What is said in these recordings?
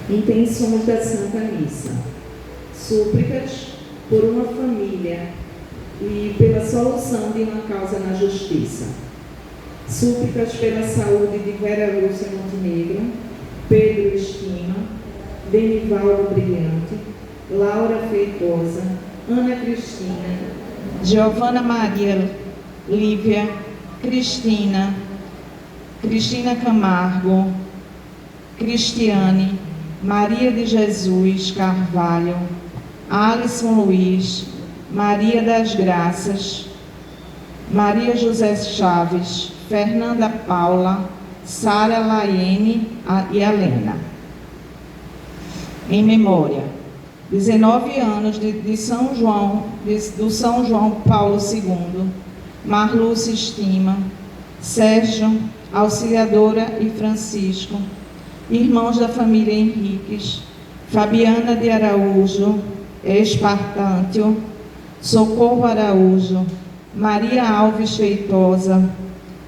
Intenções da Santa Missa. Súplicas por uma família e pela solução de uma causa na justiça. Súplicas pela saúde de Vera Lúcia Montenegro, Pedro Estima, Benivaldo Brilhante, Laura Feitosa, Ana Cristina, Giovana Maria Lívia, Cristina Camargo, Cristiane, Maria de Jesus Carvalho, Alisson Luiz, Maria das Graças, Maria José Chaves, Fernanda Paula, Sara Laiene e Helena. Em memória, 19 anos de São João, do São João Paulo II, Marlúcia Estima, Sérgio, Auxiliadora e Francisco, irmãos da família Henriques, Fabiana de Araújo, Espartântio, Socorro Araújo, Maria Alves Feitosa,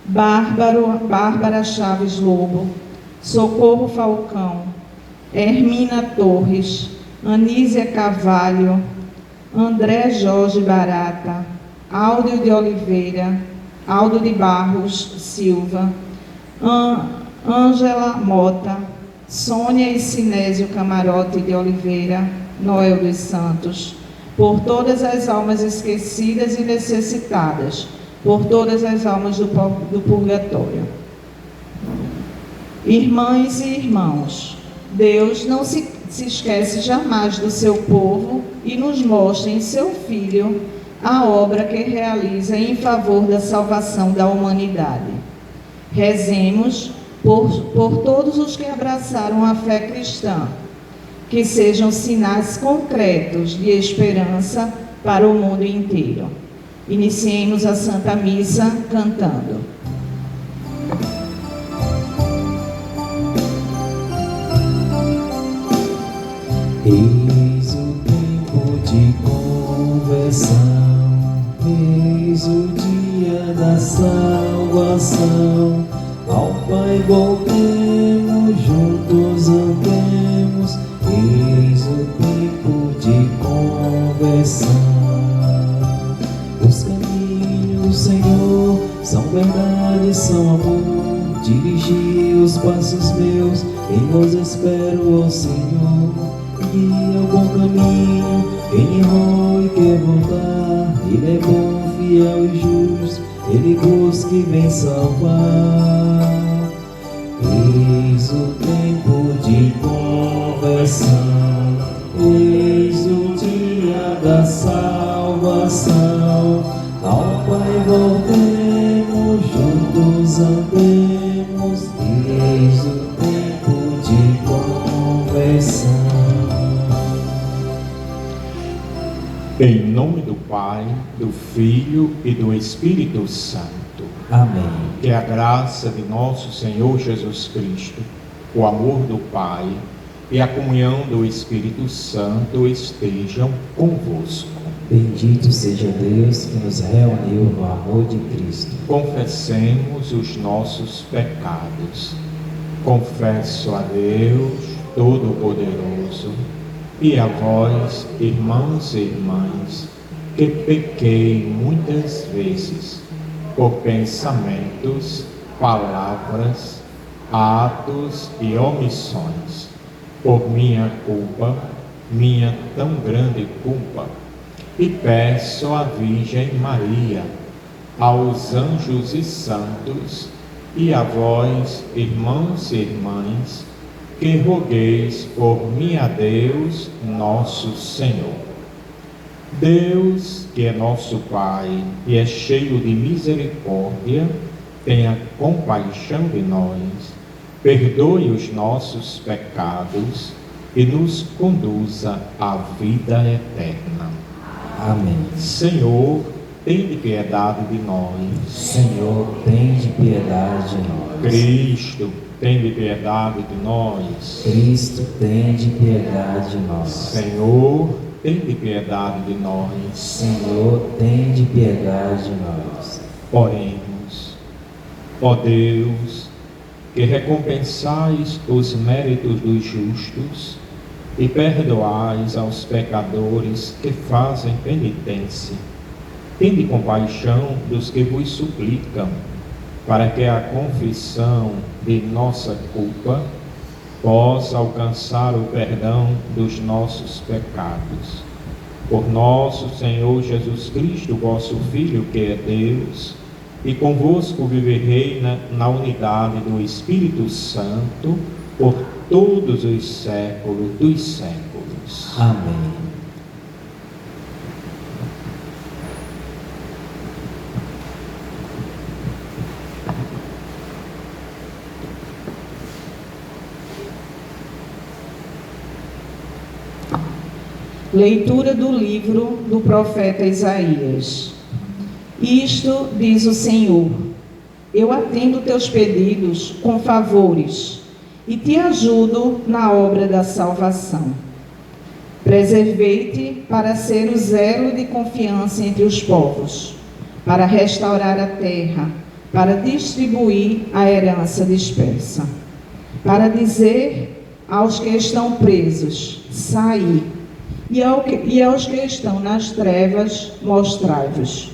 Bárbara Chaves Lobo, Socorro Falcão, Hermina Torres, Anísia Carvalho, André Jorge Barata, Aldo de Oliveira, Aldo de Barros Silva, Ângela Mota, Sônia e Sinésio Camarote de Oliveira, Noel dos Santos, por todas as almas esquecidas e necessitadas, por todas as almas do purgatório. Irmãs e irmãos, Deus não se esquece jamais do seu povo e nos mostra em seu Filho a obra que realiza em favor da salvação da humanidade. Rezemos por todos os que abraçaram a fé cristã, que sejam sinais concretos de esperança para o mundo inteiro. Iniciemos a Santa Missa cantando. Eis o tempo de conversão, eis o dia da salvação. Ao Pai voltemos, juntos andemos, eis o tempo de conversão. Os caminhos do Senhor são verdade, são amor. Dirigi os passos meus, em vós espero, ó Senhor. Guia o bom caminho, quem errou e quer voltar. Ele é bom, fiel e justo, Ele busca e vem salvar. Eis o tempo de conversão, eis o dia da salvação. Ao Pai voltemos, juntos andemos, eis o tempo de conversão. Em nome do Pai, do Filho e do Espírito Santo. Amém. Que a graça de nosso Senhor Jesus Cristo, o amor do Pai e a comunhão do Espírito Santo estejam convosco. Bendito seja Deus que nos reuniu no amor de Cristo. Confessemos os nossos pecados. Confesso a Deus Todo-Poderoso e a vós, irmãos e irmãs, que pequei muitas vezes por pensamentos, palavras, atos e omissões, por minha culpa, minha tão grande culpa, e peço à Virgem Maria, aos anjos e santos, e a vós, irmãos e irmãs, que rogueis por mim a Deus, nosso Senhor. Deus, que é nosso Pai e é cheio de misericórdia, tenha compaixão de nós, perdoe os nossos pecados e nos conduza à vida eterna. Amém. Senhor, tende piedade de nós. Senhor, tende piedade de nós. Cristo, tende piedade de nós. Cristo, tende piedade de nós. Senhor, tende piedade de nós. Senhor, tende piedade de nós. Oremos. Ó Deus, que recompensais os méritos dos justos e perdoais aos pecadores que fazem penitência. Tende compaixão dos que vos suplicam, para que a confissão de nossa culpa possa alcançar o perdão dos nossos pecados. Por nosso Senhor Jesus Cristo, vosso Filho, que é Deus, e convosco vive e reina na unidade do Espírito Santo, por todos os séculos dos séculos. Amém. Leitura do livro do profeta Isaías. Isto diz o Senhor: eu atendo teus pedidos com favores e te ajudo na obra da salvação. Preservei-te para ser o zelo de confiança entre os povos, para restaurar a terra, para distribuir a herança dispersa, para dizer aos que estão presos: saí, e aos que estão nas trevas, mostrai-vos.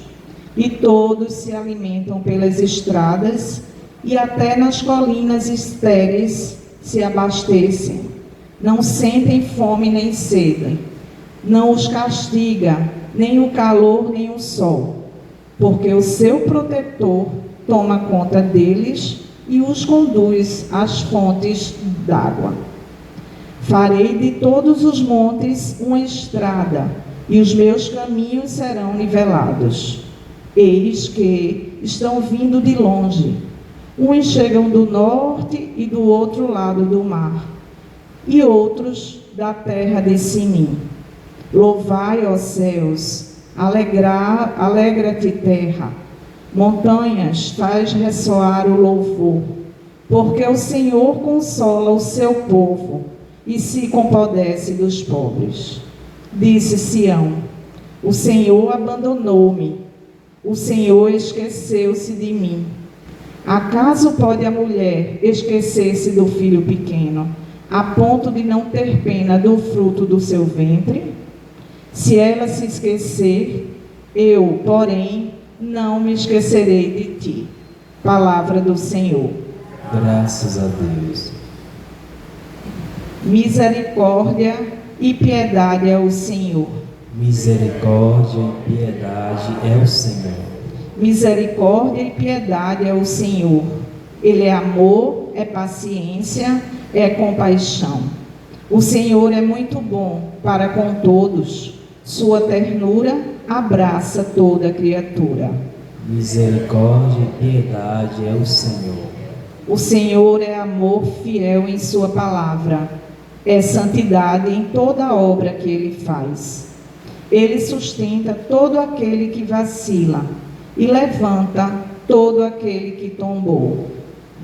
E todos se alimentam pelas estradas, e até nas colinas estéreis se abastecem. Não sentem fome nem sede. Não os castiga nem o calor nem o sol, porque o seu protetor toma conta deles e os conduz às fontes d'água. Farei de todos os montes uma estrada, e os meus caminhos serão nivelados. Eis que estão vindo de longe. Uns chegam do norte e do outro lado do mar, e outros da terra de Sinim. Louvai, ó céus, alegra-te, terra. Montanhas, faz ressoar o louvor, porque o Senhor consola o seu povo e se compadece dos pobres. Disse Sião: o Senhor abandonou-me, o Senhor esqueceu-se de mim. Acaso pode a mulher esquecer-se do filho pequeno, a ponto de não ter pena do fruto do seu ventre? Se ela se esquecer, eu, porém, não me esquecerei de ti. Palavra do Senhor. Graças a Deus. Misericórdia e piedade é o Senhor. Misericórdia e piedade é o Senhor. Misericórdia e piedade é o Senhor. Ele é amor, é paciência, é compaixão. O Senhor é muito bom para com todos. Sua ternura abraça toda criatura. Misericórdia e piedade é o Senhor. O Senhor é amor fiel em sua palavra. É santidade em toda a obra que Ele faz. Ele sustenta todo aquele que vacila e levanta todo aquele que tombou.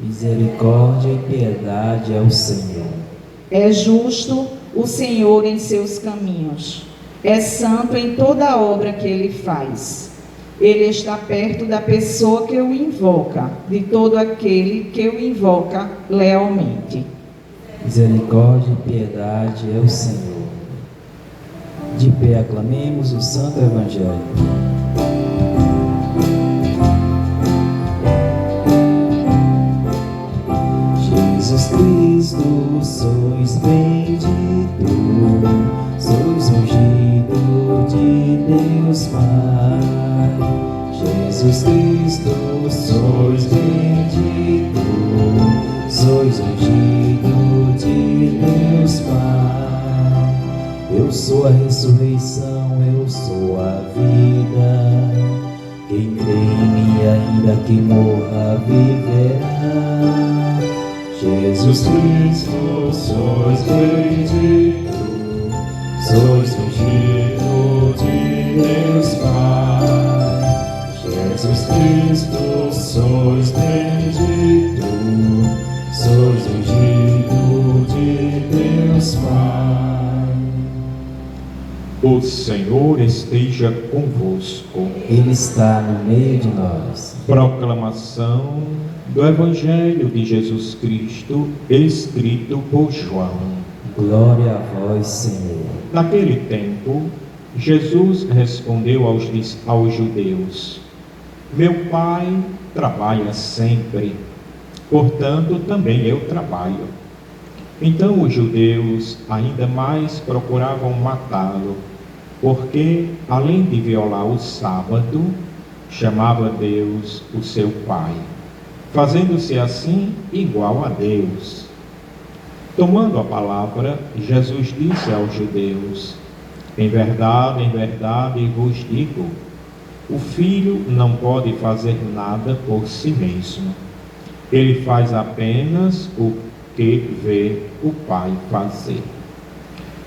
Misericórdia e piedade é o Senhor. É justo o Senhor em seus caminhos. É santo em toda a obra que Ele faz. Ele está perto da pessoa que o invoca, de todo aquele que o invoca lealmente. Misericórdia e piedade é o Senhor. De pé aclamemos o Santo Evangelho. Jesus Cristo, sois bendito, sois ungido de Deus Pai. Jesus Cristo, sois bendito, sois ungido de Deus Pai. Eu sou a ressurreição, eu sou a vida. Quem crê em mim, ainda que morra, viverá. Jesus Cristo, sois bendito, sois ungido de Deus Pai. Jesus Cristo, sois bendito, sois ungido de Deus Pai. O Senhor esteja convosco. Ele está no meio de nós. Proclamação do Evangelho de Jesus Cristo, escrito por João. Glória a vós, Senhor. Naquele tempo, Jesus respondeu aos judeus: Meu Pai trabalha sempre, portanto também eu trabalho. Então os judeus ainda mais procuravam matá-lo, porque, além de violar o sábado, chamava Deus o seu Pai, fazendo-se assim igual a Deus. Tomando a palavra, Jesus disse aos judeus: em verdade vos digo, o Filho não pode fazer nada por si mesmo. Ele faz apenas o que vê o Pai fazer.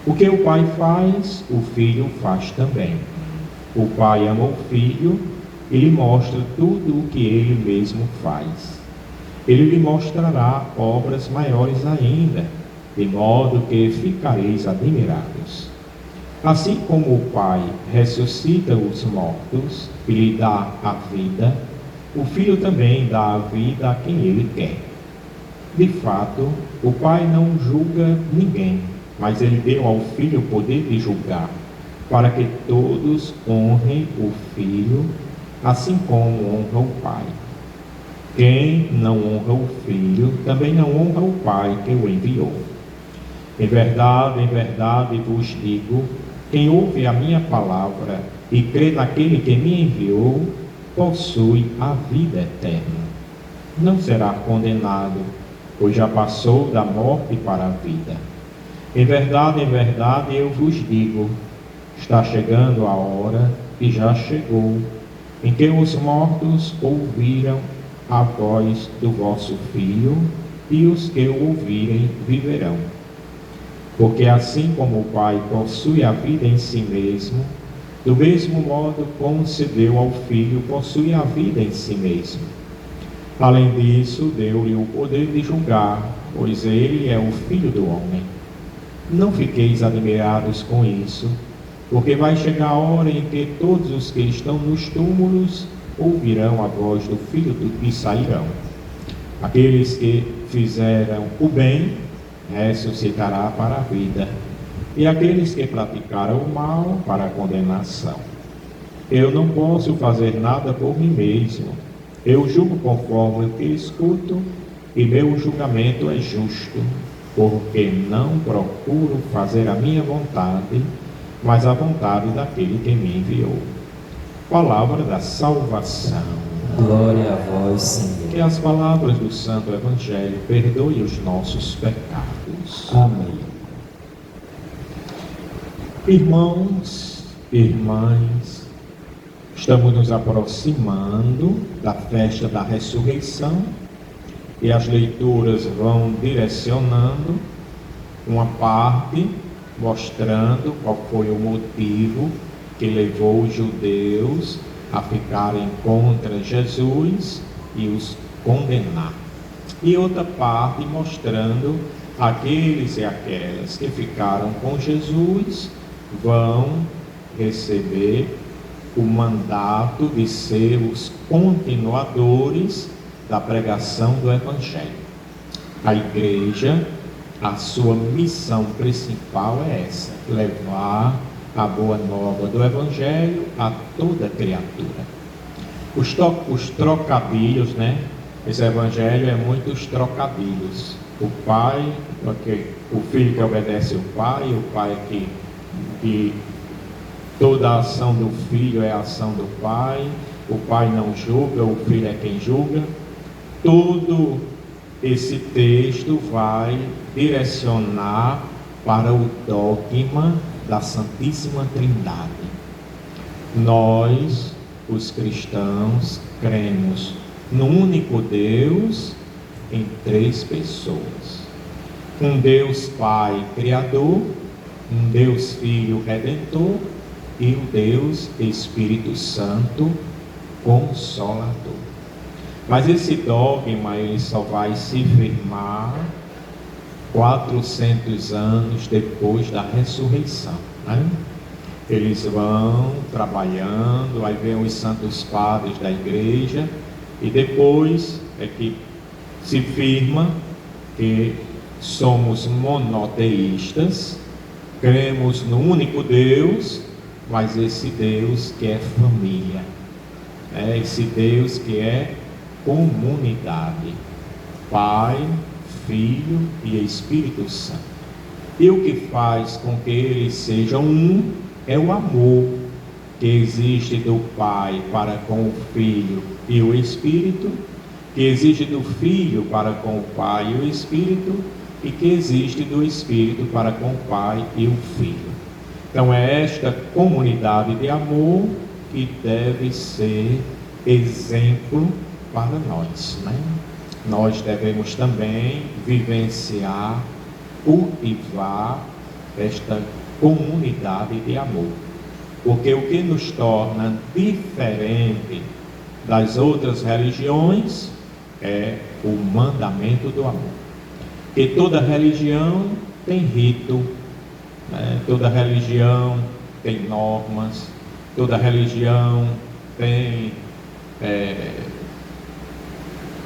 O que o Pai faz, o Filho faz também. O Pai ama o Filho e lhe mostra tudo o que ele mesmo faz. Ele lhe mostrará obras maiores ainda, de modo que ficareis admirados. Assim como o Pai ressuscita os mortos e lhe dá a vida, o Filho também dá a vida a quem ele quer. De fato, o Pai não julga ninguém, mas ele deu ao Filho o poder de julgar, para que todos honrem o Filho, assim como honra o Pai. Quem não honra o Filho, também não honra o Pai que o enviou. Em verdade vos digo, quem ouve a minha palavra e crê naquele que me enviou, possui a vida eterna. Não será condenado, pois já passou da morte para a vida. Em verdade eu vos digo, está chegando a hora, e já chegou, em que os mortos ouviram a voz do vosso Filho, e os que o ouvirem viverão. Porque assim como o Pai possui a vida em si mesmo, do mesmo modo concedeu ao Filho possuir a vida em si mesmo. Além disso, deu-lhe o poder de julgar, pois ele é o Filho do homem. Não fiqueis admirados com isso, porque vai chegar a hora em que todos os que estão nos túmulos ouvirão a voz do Filho e sairão. Aqueles que fizeram o bem ressuscitará para a vida, e aqueles que praticaram o mal para a condenação. Eu não posso fazer nada por mim mesmo. Eu julgo conforme o que escuto, e meu julgamento é justo, porque não procuro fazer a minha vontade, mas a vontade daquele que me enviou. Palavra da salvação. Glória a vós, Senhor. Que as palavras do Santo Evangelho perdoem os nossos pecados. Amém. Irmãos, irmãs, estamos nos aproximando da festa da ressurreição e as leituras vão direcionando uma parte mostrando qual foi o motivo que levou os judeus a ficarem contra Jesus e os condenar. E outra parte mostrando aqueles e aquelas que ficaram com Jesus vão receber o mandato de ser os continuadores da pregação do Evangelho. A igreja, a sua missão principal é essa: levar a boa nova do Evangelho a toda criatura. Os trocadilhos, né? Esse Evangelho é muitos trocadilhos. O pai, o filho que obedece o pai que toda a ação do filho é a ação do pai, o pai não julga, o filho é quem julga. Todo esse texto vai direcionar para o dogma da Santíssima Trindade. Nós, os cristãos, cremos num único Deus em três pessoas: um Deus Pai Criador, um Deus Filho Redentor e um Deus Espírito Santo Consolador. Mas esse dogma ele só vai se firmar 400 anos depois da ressurreição, né? Eles vão trabalhando, aí vem os santos padres da igreja, e depois é que se firma que somos monoteístas, cremos no único Deus, mas esse Deus que é família, esse Deus que é comunidade, Pai, Filho e Espírito Santo. E o que faz com que eles sejam um é o amor que existe do Pai para com o Filho e o Espírito, que existe do Filho para com o Pai e o Espírito, e que existe do Espírito para com o Pai e o Filho. Então é esta comunidade de amor que deve ser exemplo para nós, né? Nós devemos também vivenciar, cultivar esta comunidade de amor, porque o que nos torna diferente das outras religiões é o mandamento do amor. Porque toda religião tem rito, né? Toda religião tem normas, toda religião tem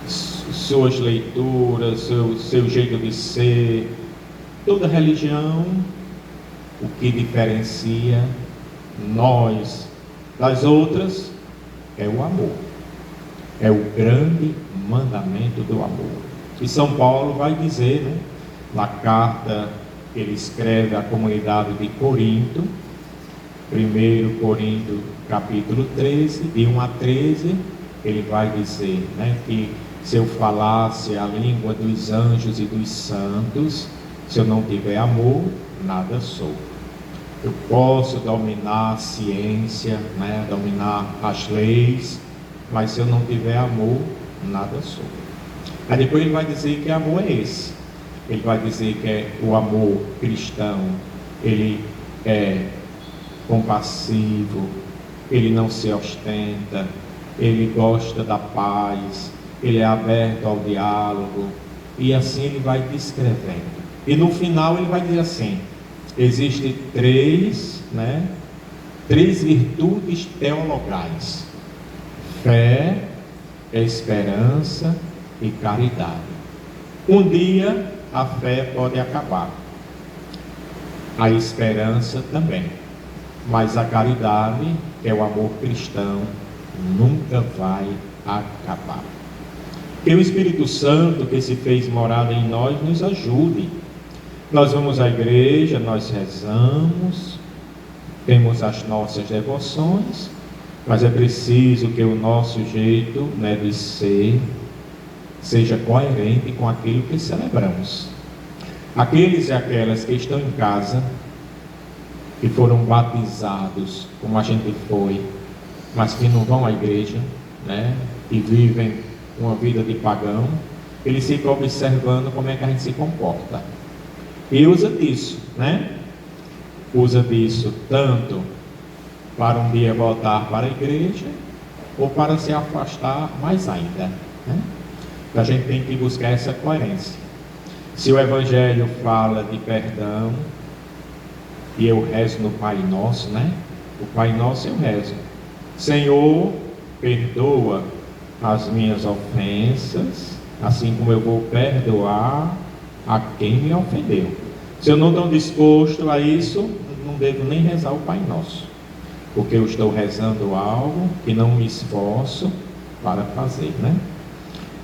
suas leituras, seu jeito de ser. Toda religião, o que diferencia nós das outras é o amor, é o grande mandamento do amor. E São Paulo vai dizer, né, na carta que ele escreve à comunidade de Corinto, 1 Coríntios capítulo 13, de 1 a 13, ele vai dizer, né, que se eu falasse a língua dos anjos e dos santos, se eu não tiver amor, nada sou. Eu posso dominar a ciência, né, dominar as leis, mas se eu não tiver amor, nada sou. Aí depois ele vai dizer que amor é esse. Ele vai dizer que é o amor cristão, ele é compassivo, ele não se ostenta, ele gosta da paz, ele é aberto ao diálogo, e assim ele vai descrevendo. E no final ele vai dizer assim: existem três virtudes teologais: fé, esperança e caridade. Um dia a fé pode acabar, a esperança também, mas a caridade, que é o amor cristão, nunca vai acabar. Que o Espírito Santo, que se fez morada em nós, nos ajude. Nós vamos à igreja, nós rezamos, temos as nossas devoções, mas é preciso que o nosso jeito, né, de ser seja coerente com aquilo que celebramos. Aqueles e aquelas que estão em casa, que foram batizados, como a gente foi, mas que não vão à igreja, né, e vivem uma vida de pagão, eles ficam observando como é que a gente se comporta. E usa disso, né? Usa disso tanto para um dia voltar para a igreja, ou para se afastar mais ainda, né? A gente tem que buscar essa coerência. Se o Evangelho fala de perdão, e eu rezo no Pai Nosso, né? O Pai Nosso eu rezo: Senhor, perdoa as minhas ofensas, assim como eu vou perdoar a quem me ofendeu. Se eu não estou disposto a isso, não devo nem rezar o Pai Nosso, porque eu estou rezando algo que não me esforço para fazer, né?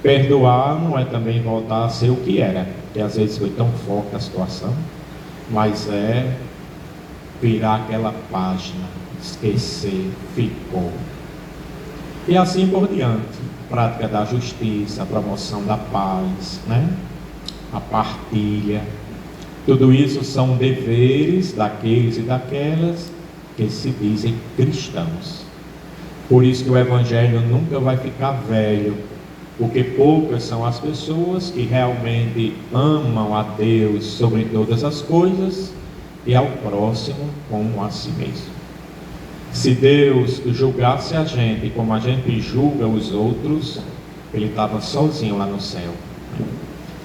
Perdoar não é também voltar a ser o que era, que às vezes foi tão forte a situação, mas é virar aquela página, esquecer, ficou. E assim por diante, prática da justiça, a promoção da paz, né? A partilha, tudo isso são deveres daqueles e daquelas que se dizem cristãos. Por isso que o Evangelho nunca vai ficar velho, porque poucas são as pessoas que realmente amam a Deus sobre todas as coisas e ao próximo como a si mesmo. Se Deus julgasse a gente como a gente julga os outros, Ele estava sozinho lá no céu,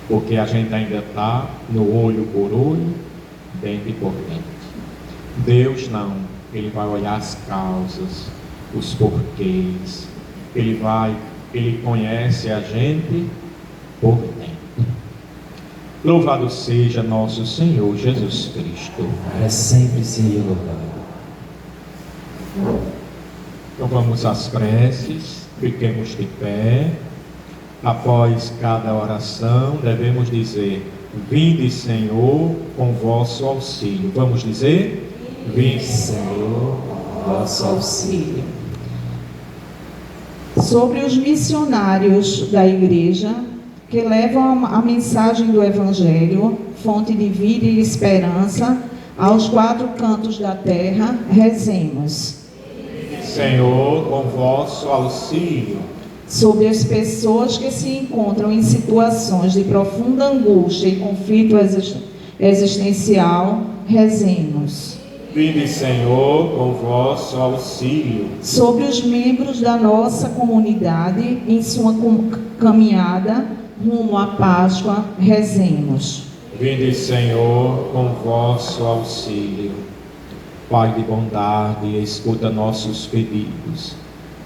porque a gente ainda está no olho por olho, dente por dente. Deus não, ele vai olhar as causas, os porquês. Ele conhece a gente por dentro. Louvado seja nosso Senhor Jesus Cristo. Para sempre seja louvado. Então vamos às preces, fiquemos de pé. Após cada oração, devemos dizer: vinde, Senhor, com vosso auxílio. Vamos dizer: vinde, Senhor, vosso auxílio. Sobre os missionários da Igreja que levam a mensagem do Evangelho, fonte de vida e esperança, aos 4 cantos da terra, rezemos. Senhor, com vosso auxílio. Sobre as pessoas que se encontram em situações de profunda angústia e conflito existencial, rezemos. Vinde, Senhor, com vosso auxílio. Sobre os membros da nossa comunidade em sua caminhada rumo à Páscoa, rezemos. Vinde, Senhor, com vosso auxílio. Pai de bondade, escuta nossos pedidos.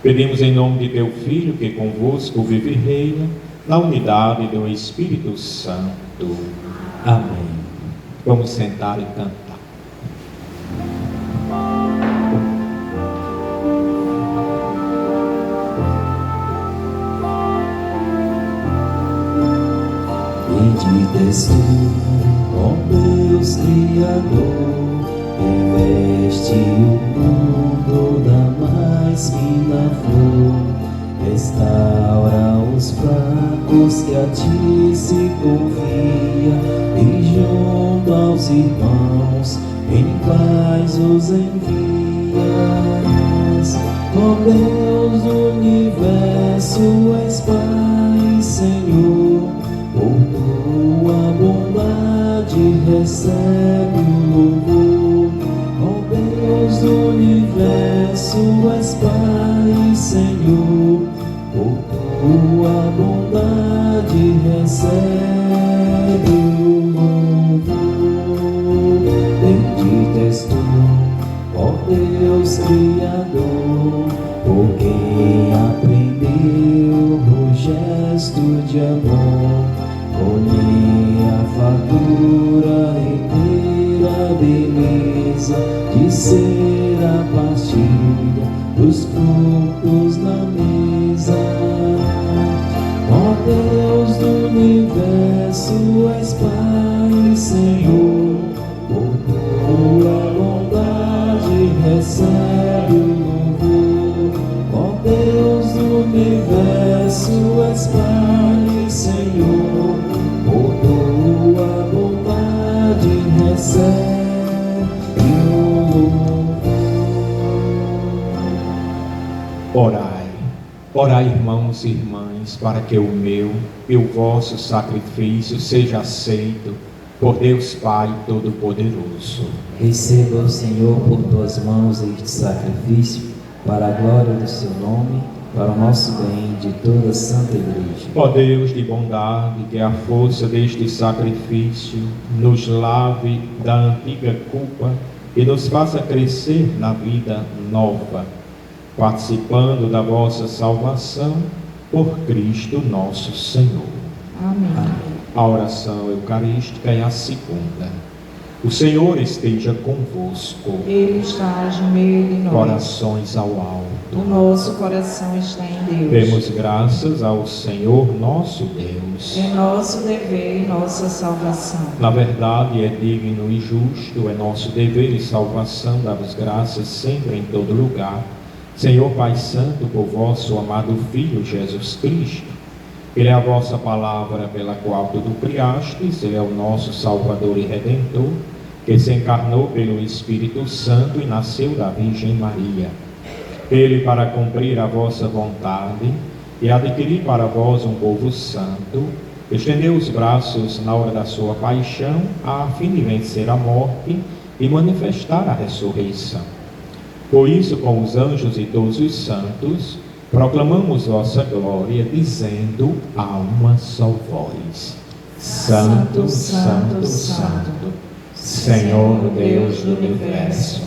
Pedimos em nome de teu Filho, que convosco vive e reina, na unidade do Espírito Santo. Amém. Vamos sentar e cantar. Bendito és tu, ó Deus Criador, reveste o mundo da mais fina flor. Restaura os fracos que a ti se confia, e junto aos irmãos em paz os envias. Ó Deus do universo, és Pai, Senhor, por tua bondade recebe o louvor. Ó Deus do universo, és Pai, Senhor, por tua bondade recebe o louvor. Bendito és tu, ó Deus Criador, por quem aprendeu o gesto de amor. Colhei a fartura e ter a beleza de ser a partilha dos frutos na mesa. Ó Deus do universo, és Pai, Senhor, por tua bondade recebe o louvor. Ó Deus do universo, és Pai, Senhor, por tua bondade recebe o louvor. Orai, orai, irmãos e irmãs, para que o meu e o vosso sacrifício seja aceito por Deus Pai Todo-Poderoso. Receba o Senhor por tuas mãos este sacrifício, para a glória do seu nome, para o nosso bem de toda a Santa Igreja. Ó Deus de bondade, que a força deste sacrifício nos lave da antiga culpa e nos faça crescer na vida nova, participando da vossa salvação por Cristo nosso Senhor. Amém. A oração eucarística é a segunda. O Senhor esteja convosco. Ele está no meio de nós. Corações ao alto. O nosso coração está em Deus. Demos graças ao Senhor nosso Deus. É nosso dever e nossa salvação. Na verdade, é digno e justo, é nosso dever e salvação dar-vos graças sempre em todo lugar, Senhor Pai Santo, por vosso amado Filho Jesus Cristo. Ele é a vossa palavra pela qual tudo criastes, Ele é o nosso Salvador e Redentor, que se encarnou pelo Espírito Santo e nasceu da Virgem Maria. Ele, para cumprir a vossa vontade e adquirir para vós um povo santo, estendeu os braços na hora da sua paixão, a fim de vencer a morte e manifestar a ressurreição. Por isso, com os anjos e todos os santos, proclamamos vossa glória, dizendo a uma só voz: Santo, Santo, Santo, Senhor Deus do universo,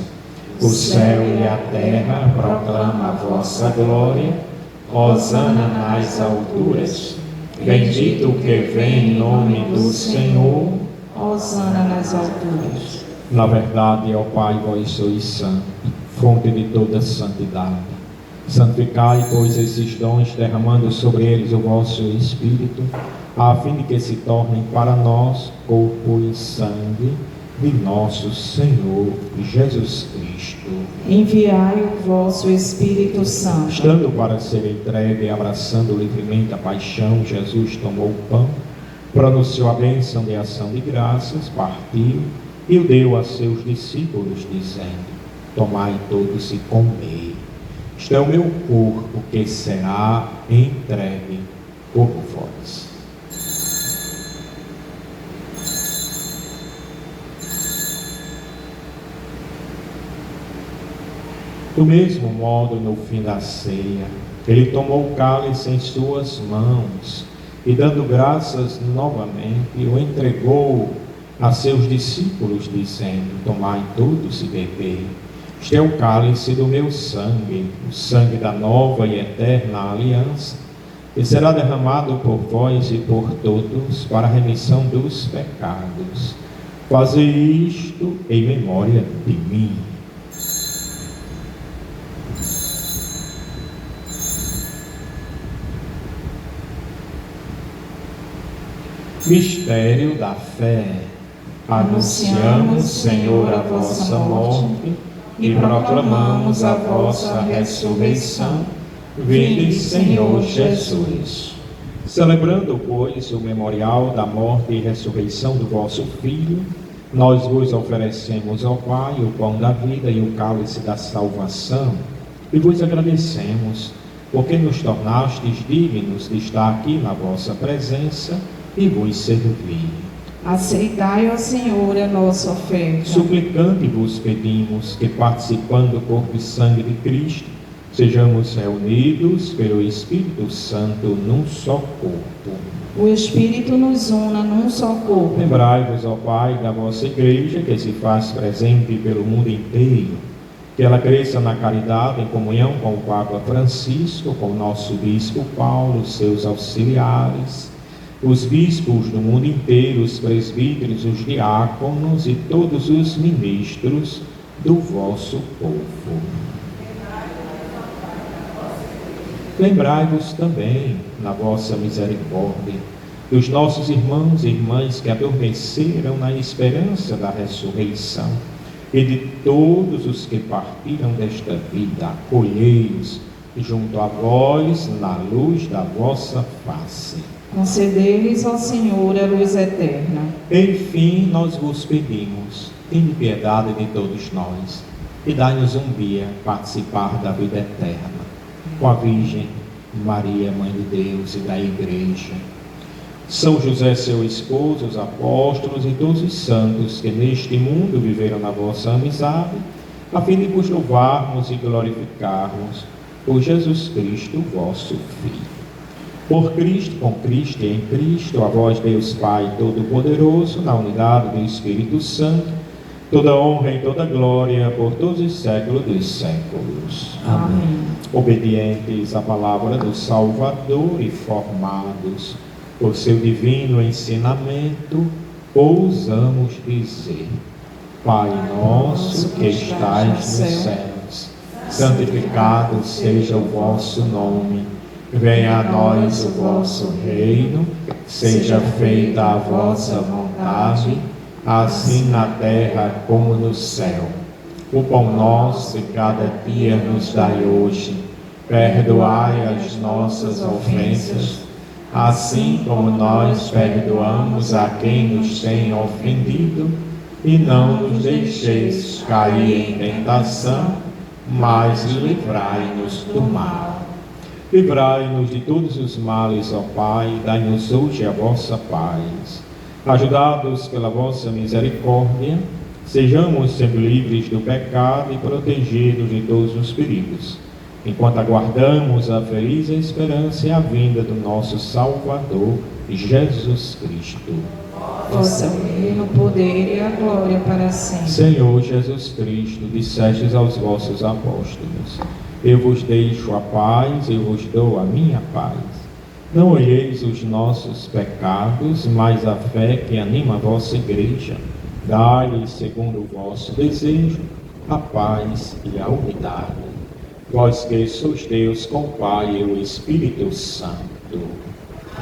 O céu e a terra proclamam a vossa glória. Hosana nas alturas. Bendito o que vem em nome do Senhor. Hosana nas alturas. Na verdade, ó Pai, vós sois santo, fonte de toda santidade. Santificai, pois, esses dons, derramando sobre eles o vosso Espírito, a fim de que se tornem para nós corpo e sangue de nosso Senhor Jesus Cristo. Enviai o vosso Espírito Santo. Estando para ser entregue e abraçando livremente a paixão, Jesus tomou o pão, pronunciou a bênção de ação de graças, partiu e o deu a seus discípulos, dizendo: tomai todos e comei. Isto é o meu corpo que será entregue por vós. Do mesmo modo, no fim da ceia, ele tomou o cálice em suas mãos e, dando graças novamente, o entregou a seus discípulos, dizendo: tomai todos e bebei. Este é o cálice do meu sangue, o sangue da nova e eterna aliança, que será derramado por vós e por todos para a remissão dos pecados. Fazei isto em memória de mim. Mistério da fé. Anunciamos, Senhor, a vossa morte e proclamamos a vossa ressurreição. Vinde, Senhor Jesus. Celebrando, pois, o memorial da morte e ressurreição do vosso Filho, nós vos oferecemos, ó Pai, o pão da vida e o cálice da salvação, e vos agradecemos, porque nos tornastes dignos de estar aqui na vossa presença e vos servir. Aceitai, ó Senhor, a nossa oferta. Suplicando vos pedimos que, participando do corpo e sangue de Cristo, sejamos reunidos pelo Espírito Santo num só corpo. O Espírito nos una num só corpo. Lembrai-vos, ó Pai, da vossa Igreja, que se faz presente pelo mundo inteiro, que ela cresça na caridade, em comunhão com o Papa Francisco, com o nosso Bispo Paulo, seus auxiliares, os bispos do mundo inteiro, os presbíteros, os diáconos e todos os ministros do vosso povo. Lembrai-vos também, na vossa misericórdia, dos nossos irmãos e irmãs que adormeceram na esperança da ressurreição, e de todos os que partiram desta vida. Acolhei-os junto a vós na luz da vossa face. Concedei-lhes, ó Senhor, a luz eterna. Enfim, nós vos pedimos, tende piedade de todos nós, e dai-nos um dia participar da vida eterna, com a Virgem Maria, Mãe de Deus e da Igreja, São José, seu esposo, os apóstolos e todos os santos que neste mundo viveram na vossa amizade, a fim de vos louvarmos e glorificarmos por Jesus Cristo, vosso Filho. Por Cristo, com Cristo e em Cristo, a vós, Deus Pai Todo-Poderoso, na unidade do Espírito Santo, toda honra e toda glória por todos os séculos dos séculos. Amém. Obedientes à palavra do Salvador e formados por seu divino ensinamento, ousamos dizer: Pai nosso que estais nos céus, santificado seja o vosso nome. Venha a nós o vosso reino, seja feita a vossa vontade, assim na terra como no céu. O pão nosso de cada dia nos dai hoje. Perdoai as nossas ofensas, assim como nós perdoamos a quem nos tem ofendido, e não nos deixeis cair em tentação, mas livrai-nos do mal. Livrai-nos de todos os males, ó Pai, e dai-nos hoje a vossa paz. Ajudados pela vossa misericórdia, sejamos sempre livres do pecado e protegidos de todos os perigos, enquanto aguardamos a feliz esperança e a vinda do nosso Salvador, Jesus Cristo. Vosso é o reino, o poder e a glória para sempre. Senhor Jesus Cristo, dissestes aos vossos apóstolos: eu vos deixo a paz, eu vos dou a minha paz. Não olheis os nossos pecados, mas a fé que anima a vossa igreja. Dai-lhe, segundo o vosso desejo, a paz e a unidade. Vós que sois Deus com o Pai e o Espírito Santo.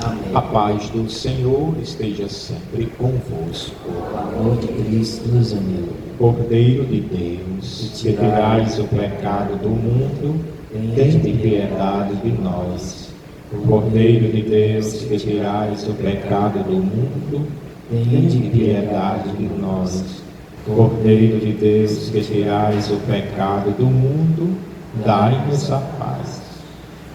Amém. A paz do Senhor esteja sempre convosco. O amor de Cristo nos uniu. Cordeiro de Deus, que tirais o pecado do mundo, tende piedade de nós. Cordeiro de Deus, que tirais o pecado do mundo, tende piedade de nós. Cordeiro de Deus, que tirais o pecado do mundo, dai-nos a paz.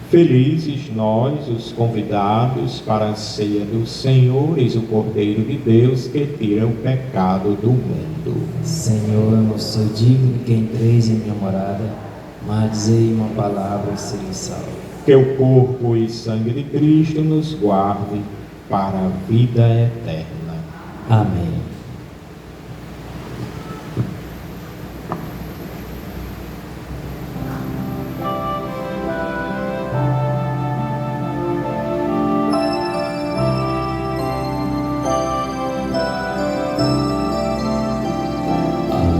Felizes nós, os convidados para a ceia do Senhor, eis o Cordeiro de Deus que tira o pecado do mundo. Senhor, eu não sou digno de que entreis em minha morada, mas dizei uma palavra e serei salvo. Que o corpo e sangue de Cristo nos guarde para a vida eterna. Amém.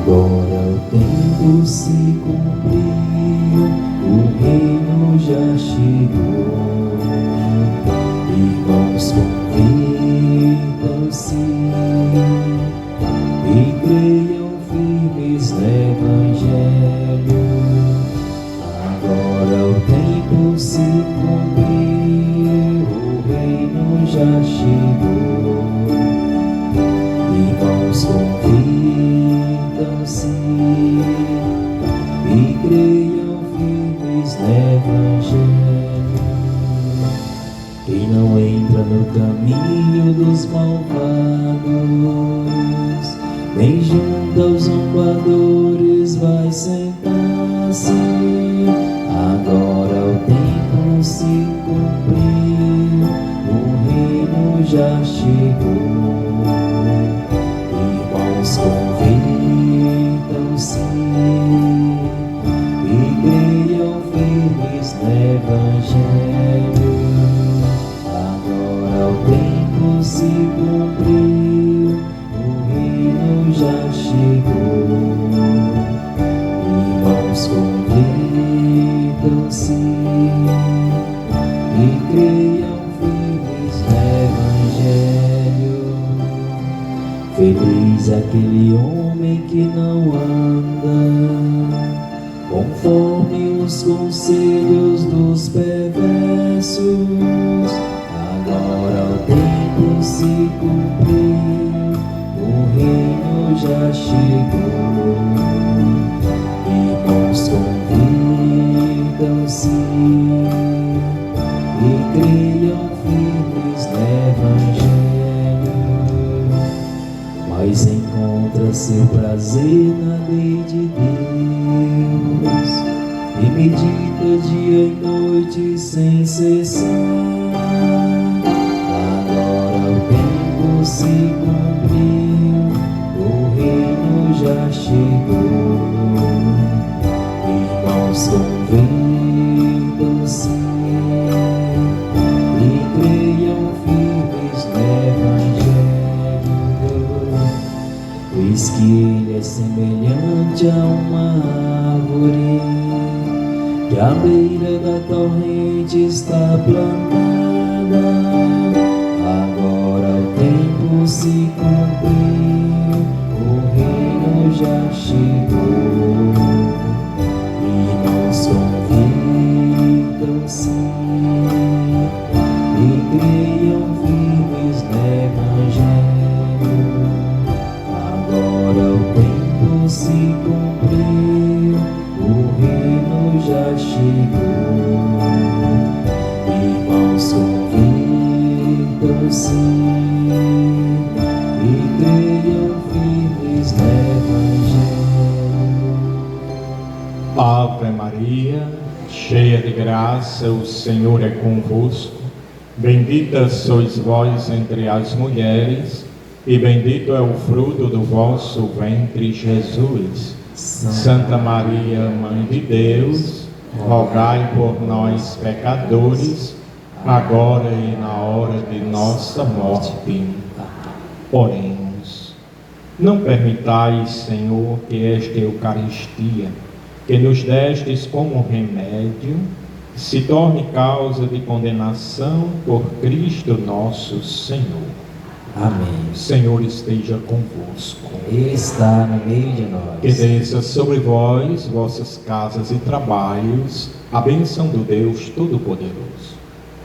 Agora o tempo se cumpriu, o reino já chegou. Irmãos, convertam-se e creiam firmes no Evangelho. Agora o tempo se cumpriu, o reino já chegou. Irmãos, convertam-se e creiam firmes no Evangelho. Quem não entra no caminho dos malvados, nem junto aos zombadores vai sentar-se. Agora o tempo se cumpriu, o reino já chegou. Irmãos, convertam-se e creiam firmes no Evangelho. Agora o tempo se cumpriu, o reino já chegou. Irmãos, convertam-se e creiam firmes no Evangelho. Feliz aquele homem que não anda conforme os conselhos dos perversos. Agora o tempo se cumpriu, o reino já chegou. Irmãos, convertam-se e creiam firmes no Evangelho. Mas encontra seu prazer na lei de Deus e medita dia e noite sem cessar. Agora o tempo se cumpriu, o reino já chegou. Irmãos, convertam-se e creiam firmes no Evangelho. Eis que ele é semelhante a uma árvore que à beira da torrente está plantada. Agora o tempo se cumpriu, o reino já chegou. Irmãos, convertam-se e creiam firmes no Evangelho. Agora o tempo se cumpriu, o reino já chegou. Irmãos, convertam-se e creiam firmes no Evangelho. Ave Maria, cheia de graça, o Senhor é convosco. Bendita sois vós entre as mulheres, e bendito é o fruto do vosso ventre, Jesus. Santa Maria, Mãe de Deus, rogai por nós, pecadores, agora e na hora de nossa morte. Oremos. Não permitais, Senhor, que esta Eucaristia, que nos destes como remédio, se torne causa de condenação por Cristo nosso Senhor. Amém. O Senhor esteja convosco. Ele está no meio de nós. Que desça sobre vós, vossas casas e trabalhos, a bênção do Deus Todo-Poderoso,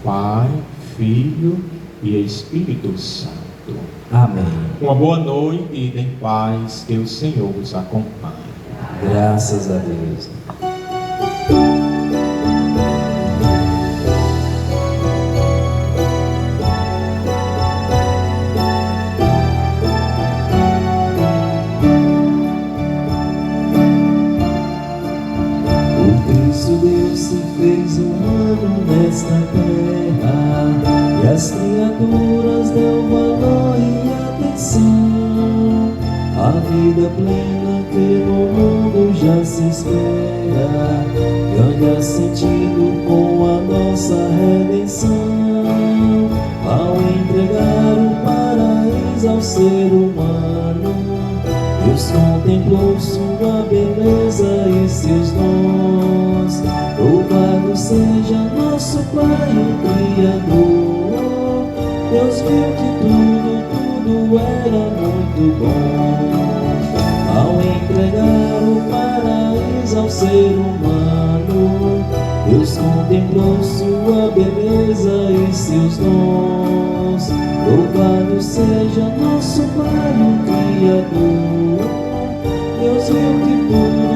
Pai, Filho e Espírito Santo. Amém. Uma boa noite e em paz, que o Senhor os acompanhe. Graças a Deus. Deus se fez humano nesta terra, e as criaturas deu valor e atenção. A vida plena que no mundo já se espera ganha sentido com a nossa redenção, ao entregar o paraíso ao ser humano. Deus contemplou sua beleza e seus dons. Louvado seja nosso Pai, o Criador. Deus viu que tudo era muito bom. Ao entregar o paraíso ao ser humano, Deus contemplou sua beleza e seus dons. Louvado seja nosso Pai, o Criador. Deus viu que tudo